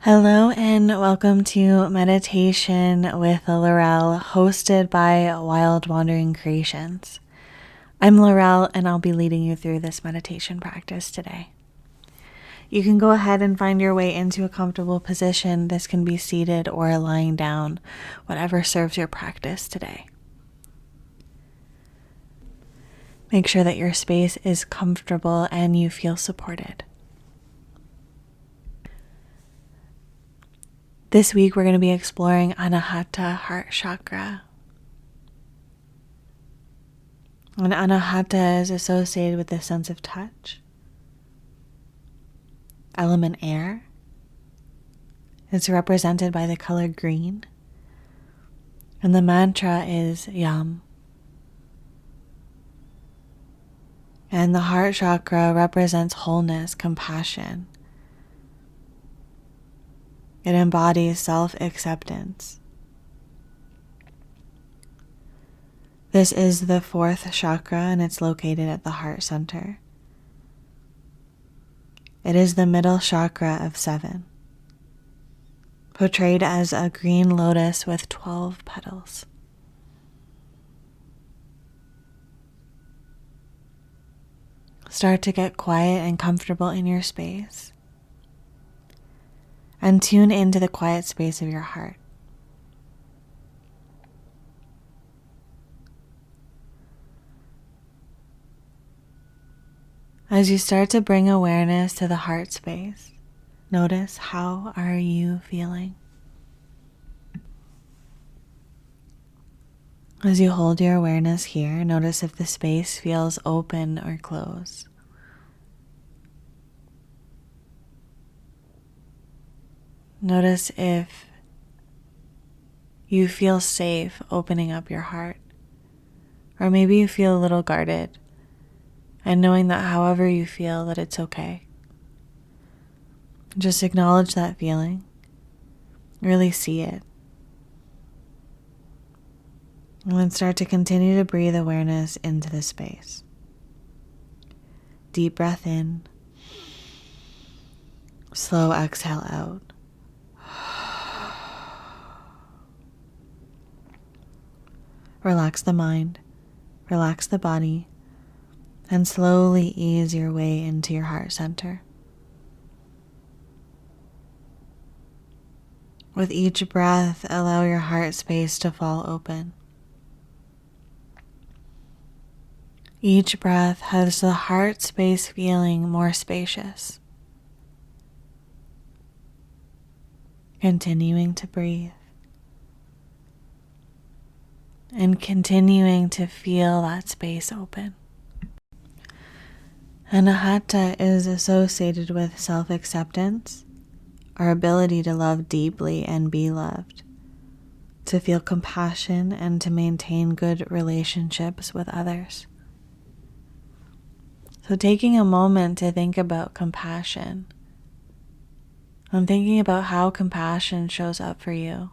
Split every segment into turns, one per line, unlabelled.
Hello and welcome to Meditation with Laurelle, hosted by Wild Wandering Creations. I'm Laurelle and I'll be leading you through this meditation practice today. You can go ahead and find your way into a comfortable position. This can be seated or lying down, whatever serves your practice today. Make sure that your space is comfortable and you feel supported. This week, we're going to be exploring Anahata, heart chakra. And Anahata is associated with the sense of touch, element air. It's represented by the color green. And the mantra is Yam. And the heart chakra represents wholeness, compassion. It embodies self-acceptance. This is the fourth chakra and it's located at the heart center. It is the middle chakra of 7, portrayed as a green lotus with 12 petals. Start to get quiet and comfortable in your space. And tune into the quiet space of your heart. As you start to bring awareness to the heart space, notice how are you feeling? As you hold your awareness here, notice if the space feels open or closed. Notice if you feel safe opening up your heart, or maybe you feel a little guarded, and knowing that however you feel, that it's okay. Just acknowledge that feeling, really see it, and then start to continue to breathe awareness into the space. Deep breath in, slow exhale out. Relax the mind, relax the body, and slowly ease your way into your heart center. With each breath, allow your heart space to fall open. Each breath has the heart space feeling more spacious. Continuing to breathe. And continuing to feel that space open. Anahata is associated with self-acceptance, our ability to love deeply and be loved, to feel compassion and to maintain good relationships with others. So taking a moment to think about compassion, and thinking about how compassion shows up for you.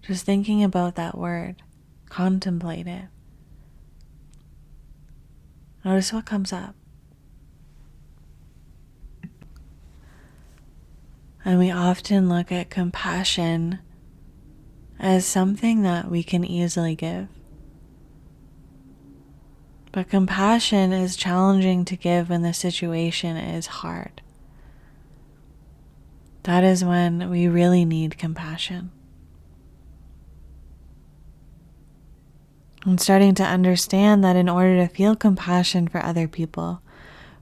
Just thinking about that word, contemplate it. Notice what comes up. And we often look at compassion as something that we can easily give. But compassion is challenging to give when the situation is hard. That is when we really need compassion. And starting to understand that in order to feel compassion for other people,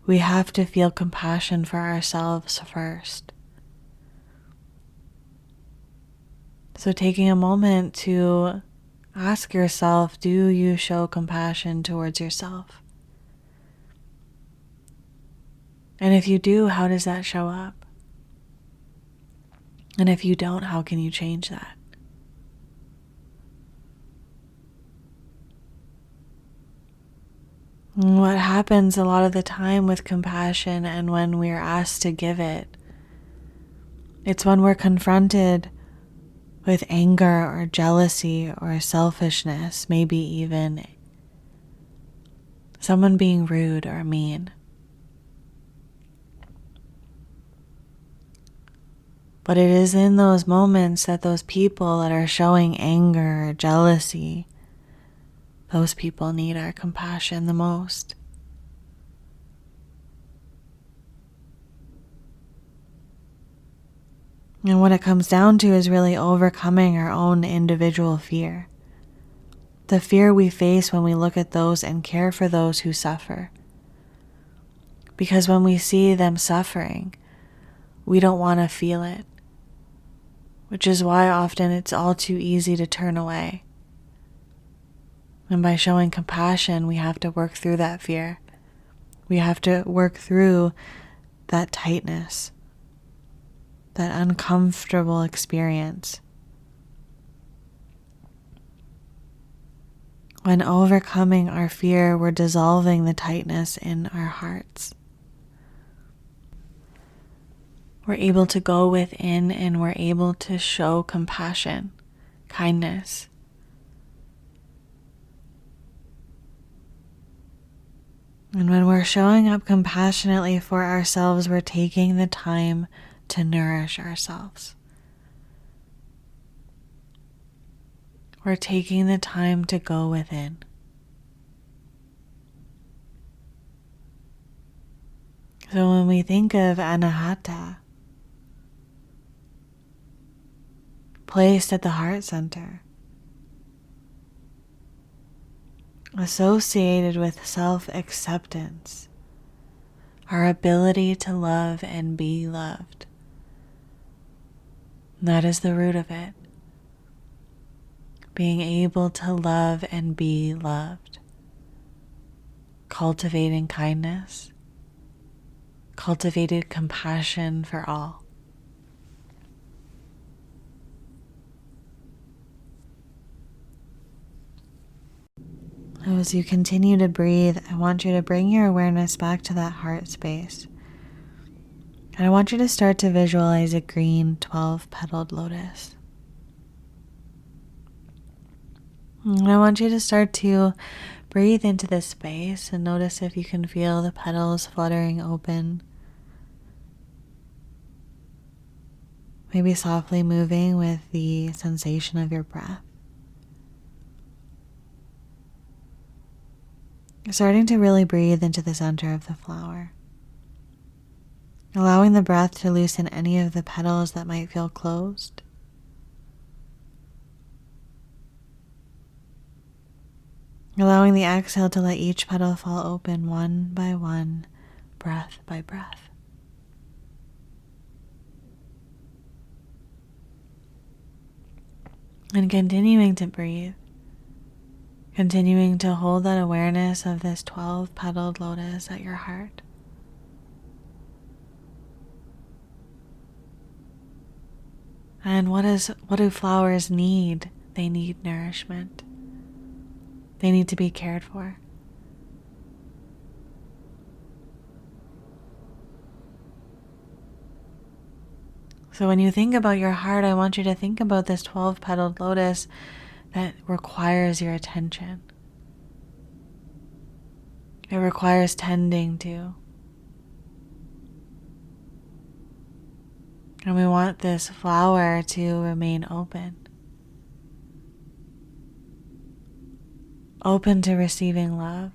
we have to feel compassion for ourselves first. So taking a moment to ask yourself, do you show compassion towards yourself? And if you do, how does that show up? And if you don't, how can you change that? What happens a lot of the time with compassion and when we're asked to give it, it's when we're confronted with anger or jealousy or selfishness, maybe even someone being rude or mean. But it is in those moments that those people that are showing anger or jealousy, those people need our compassion the most. And what it comes down to is really overcoming our own individual fear. The fear we face when we look at those and care for those who suffer. Because when we see them suffering, we don't want to feel it. Which is why often it's all too easy to turn away. And by showing compassion, we have to work through that fear. We have to work through that tightness, that uncomfortable experience. When overcoming our fear, we're dissolving the tightness in our hearts. We're able to go within and we're able to show compassion, kindness. And when we're showing up compassionately for ourselves, we're taking the time to nourish ourselves. We're taking the time to go within. So when we think of Anahata, placed at the heart center, associated with self-acceptance, our ability to love and be loved. That is the root of it. Being able to love and be loved. Cultivating kindness. Cultivated compassion for all. As you continue to breathe, I want you to bring your awareness back to that heart space. And I want you to start to visualize a green 12-petaled lotus. And I want you to start to breathe into this space and notice if you can feel the petals fluttering open. Maybe softly moving with the sensation of your breath. You're starting to really breathe into the center of the flower. Allowing the breath to loosen any of the petals that might feel closed. Allowing the exhale to let each petal fall open one by one, breath by breath. And continuing to breathe. Continuing to hold that awareness of this 12-petaled lotus at your heart. And what do flowers need? They need nourishment. They need to be cared for. So when you think about your heart, I want you to think about this 12-petaled lotus that requires your attention. It requires tending to. And we want this flower to remain open. Open to receiving love.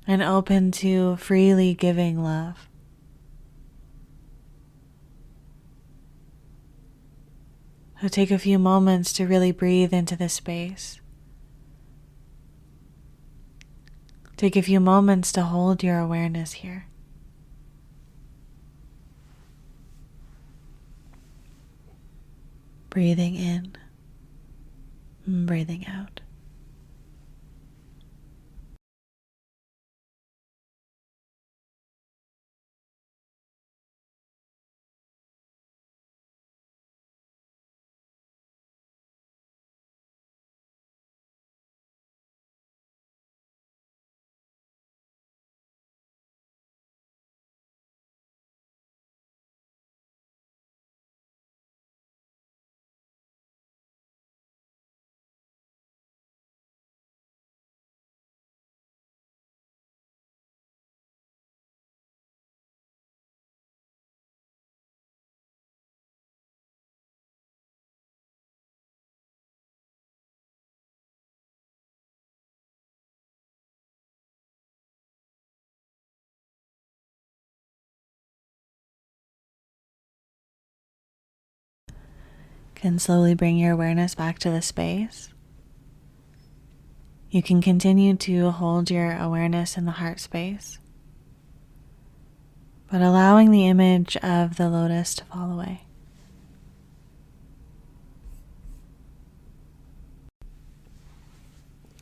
And open to freely giving love. So take a few moments to really breathe into this space. Take a few moments to hold your awareness here. Breathing in, and breathing out. can slowly bring your awareness back to the space. You can continue to hold your awareness in the heart space, but allowing the image of the lotus to fall away.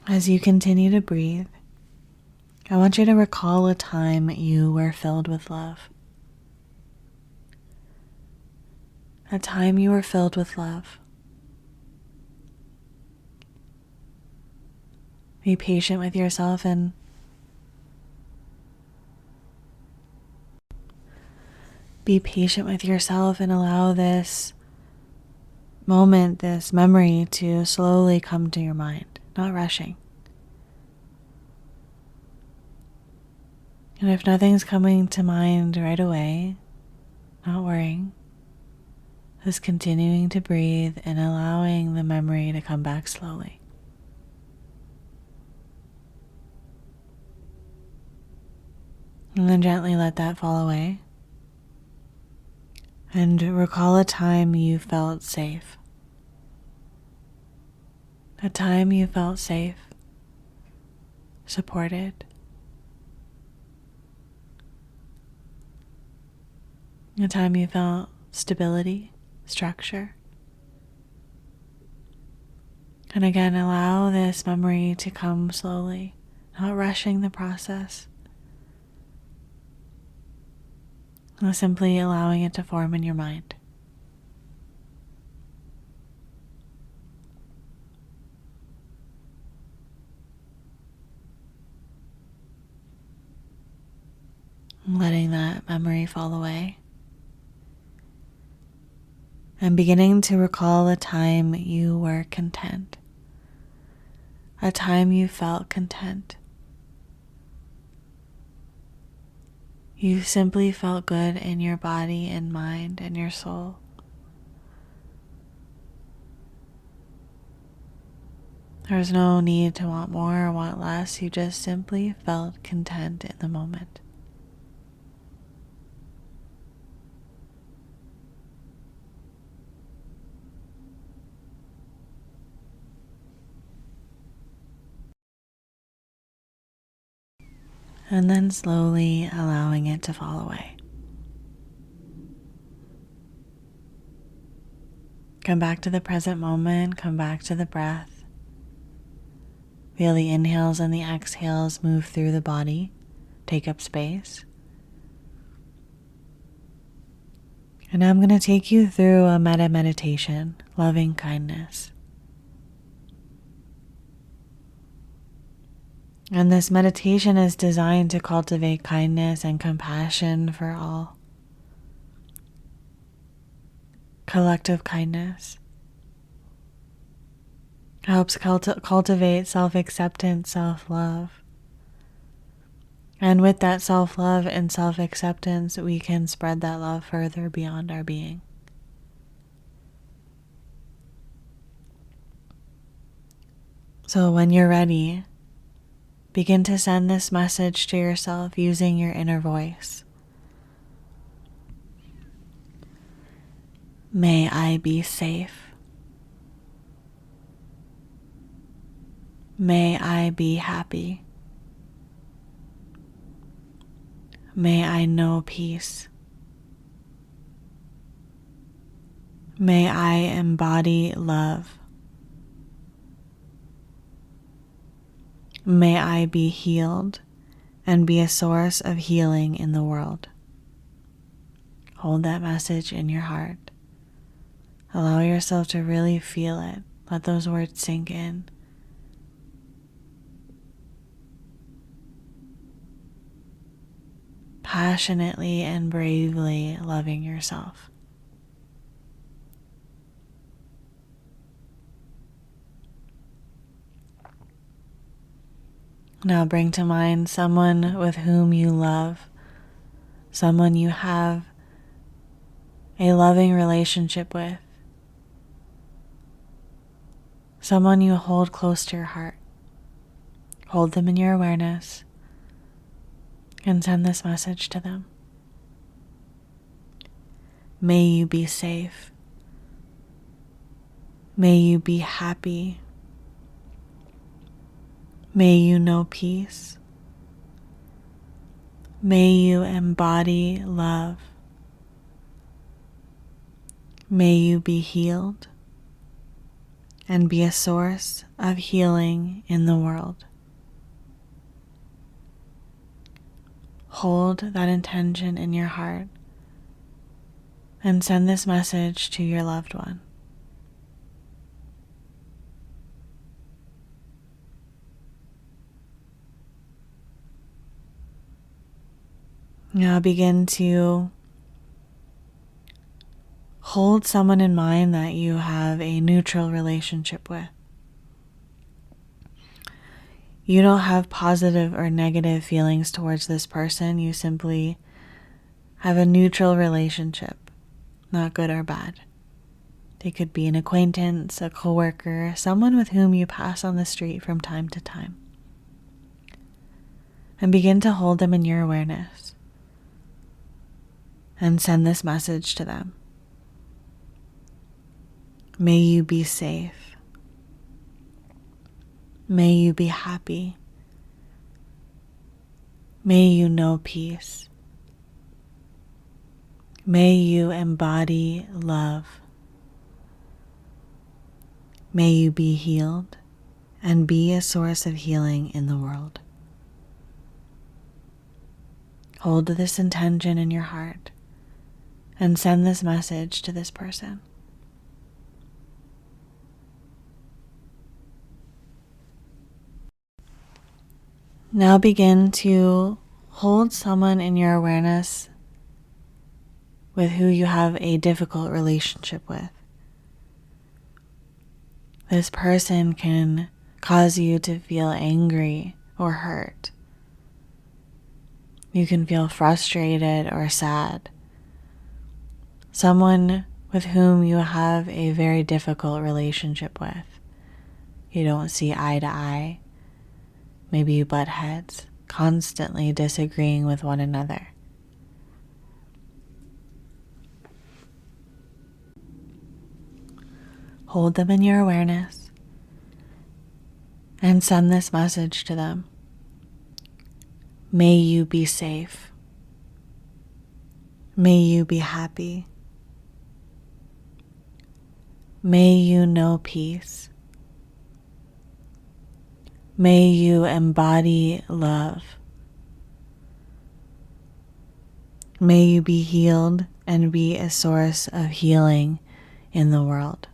As you continue to breathe, I want you to recall a time you were filled with love. A time you were filled with love. Be patient with yourself and allow this moment, this memory to slowly come to your mind, not rushing. And if nothing's coming to mind right away, not worrying, just continuing to breathe and allowing the memory to come back slowly. And then gently let that fall away. And recall a time you felt safe. A time you felt safe, supported. A time you felt stability, structure. And again, allow this memory to come slowly, not rushing the process. Simply allowing it to form in your mind. Letting that memory fall away. And beginning to recall a time you were content. A time you felt content. You simply felt good in your body and mind and your soul. There was no need to want more or want less. You just simply felt content in the moment. And then slowly allowing it to fall away. Come back to the present moment, come back to the breath. Feel the inhales and the exhales move through the body, take up space. And now I'm going to take you through a meditation, loving kindness. And this meditation is designed to cultivate kindness and compassion for all. Collective kindness. Helps cultivate self-acceptance, self-love. And with that self-love and self-acceptance, we can spread that love further beyond our being. So when you're ready, begin to send this message to yourself using your inner voice. May I be safe. May I be happy. May I know peace. May I embody love. May I be healed and be a source of healing in the world. Hold that message in your heart. Allow yourself to really feel it. Let those words sink in. Passionately and bravely loving yourself. Now bring to mind someone with whom you love, someone you have a loving relationship with, someone you hold close to your heart. Hold them in your awareness and send this message to them. May you be safe. May you be happy. May you know peace. May you embody love. May you be healed and be a source of healing in the world. Hold that intention in your heart and send this message to your loved one. Now begin to hold someone in mind that you have a neutral relationship with. You don't have positive or negative feelings towards this person. You simply have a neutral relationship, not good or bad. They could be an acquaintance, a coworker, someone with whom you pass on the street from time to time. And begin to hold them in your awareness and send this message to them. May you be safe. May you be happy. May you know peace. May you embody love. May you be healed and be a source of healing in the world. Hold this intention in your heart and send this message to this person. Now begin to hold someone in your awareness with who you have a difficult relationship with. This person can cause you to feel angry or hurt. You can feel frustrated or sad. Someone with whom you have a very difficult relationship with. You don't see eye to eye. Maybe you butt heads, constantly disagreeing with one another. Hold them in your awareness and send this message to them. May you be safe. May you be happy. May you know peace. May you embody love. May you be healed and be a source of healing in the world.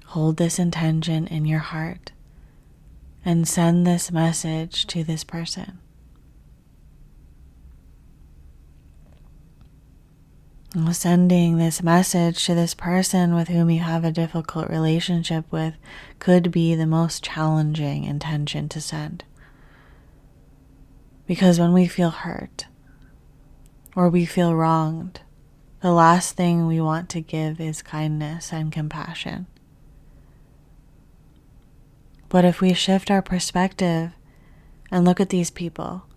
Hold this intention in your heart and send this message to this person. Sending this message to this person with whom you have a difficult relationship with could be the most challenging intention to send. Because when we feel hurt or we feel wronged, the last thing we want to give is kindness and compassion. But if we shift our perspective and look at these people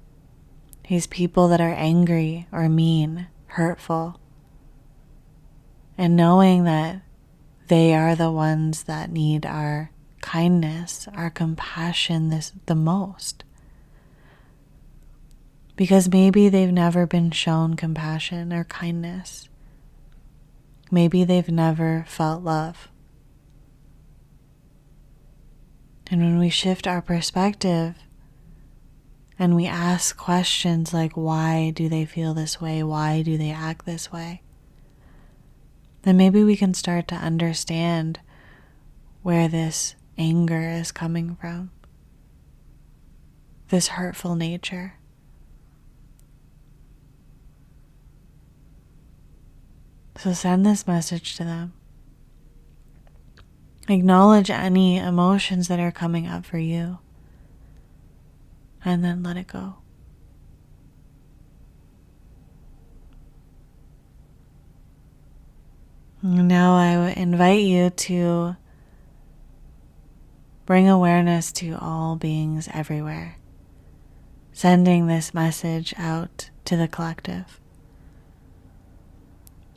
that are angry or mean, hurtful, and knowing that they are the ones that need our kindness, our compassion the most. Because maybe they've never been shown compassion or kindness. Maybe they've never felt love. And when we shift our perspective and we ask questions like, why do they feel this way? Why do they act this way? Then maybe we can start to understand where this anger is coming from, this hurtful nature. So send this message to them. Acknowledge any emotions that are coming up for you, and then let it go. Now I invite you to bring awareness to all beings everywhere, sending this message out to the collective.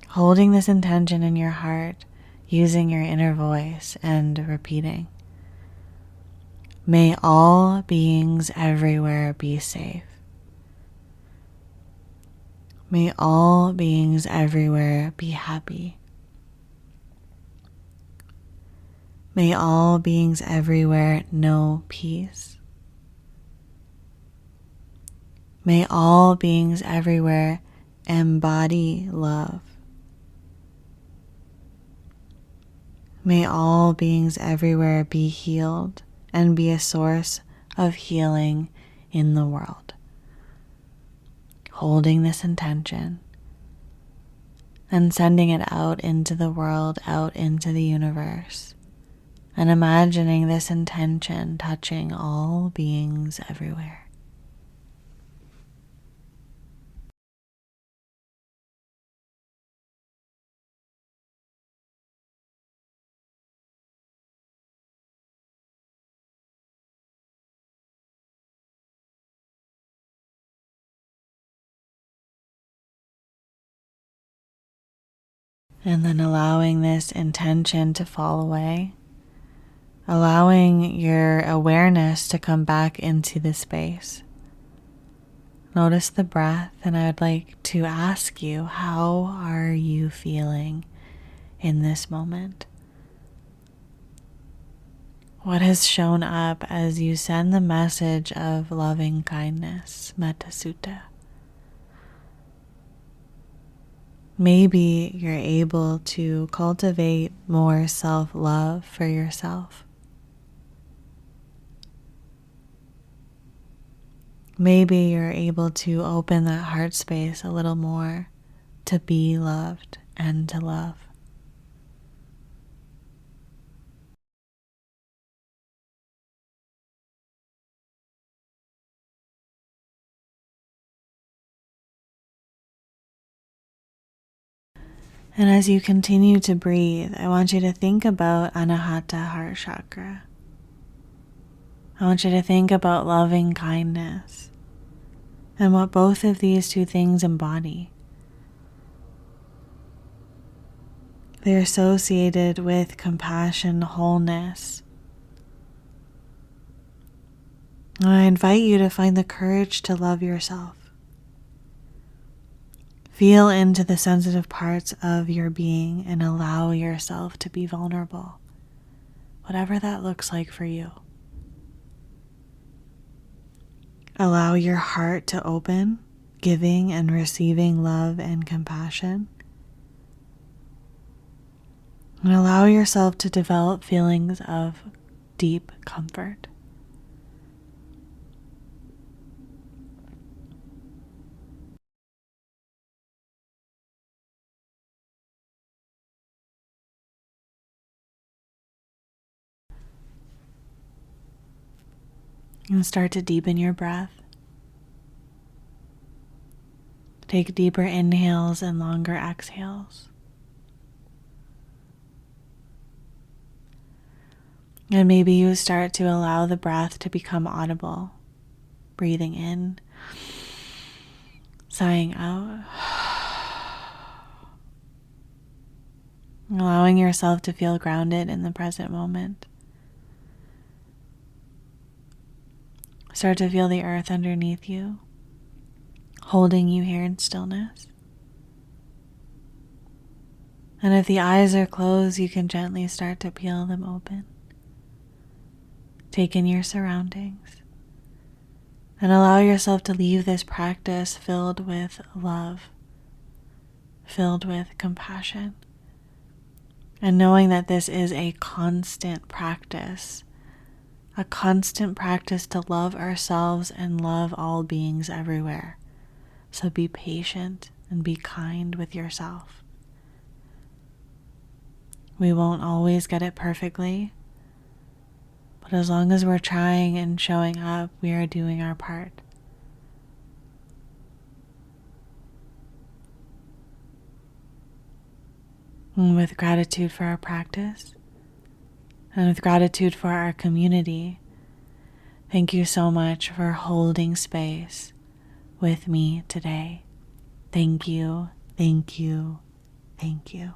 Holding this intention in your heart, using your inner voice and repeating, may all beings everywhere be safe. May all beings everywhere be happy. May all beings everywhere know peace. May all beings everywhere embody love. May all beings everywhere be healed and be a source of healing in the world. Holding this intention and sending it out into the world, out into the universe, and imagining this intention touching all beings everywhere. And then allowing this intention to fall away, allowing your awareness to come back into the space. Notice the breath, and I would like to ask you, how are you feeling in this moment? What has shown up as you send the message of loving kindness, Metta Sutta? Maybe you're able to cultivate more self-love for yourself. Maybe you're able to open that heart space a little more to be loved and to love. And as you continue to breathe, I want you to think about Anahata heart chakra. I want you to think about loving kindness and what both of these two things embody. They're associated with compassion, wholeness. And I invite you to find the courage to love yourself. Feel into the sensitive parts of your being and allow yourself to be vulnerable, whatever that looks like for you. Allow your heart to open, giving and receiving love and compassion. And allow yourself to develop feelings of deep comfort. And start to deepen your breath. Take deeper inhales and longer exhales. And maybe you start to allow the breath to become audible. Breathing in, sighing out. Allowing yourself to feel grounded in the present moment. Start to feel the earth underneath you, holding you here in stillness. And if the eyes are closed, you can gently start to peel them open. Take in your surroundings and allow yourself to leave this practice filled with love, filled with compassion, and knowing that this is a constant practice to love ourselves and love all beings everywhere. So be patient and be kind with yourself. We won't always get it perfectly, but as long as we're trying and showing up, we are doing our part. And with gratitude for our practice, and with gratitude for our community, thank you so much for holding space with me today. Thank you, thank you, thank you.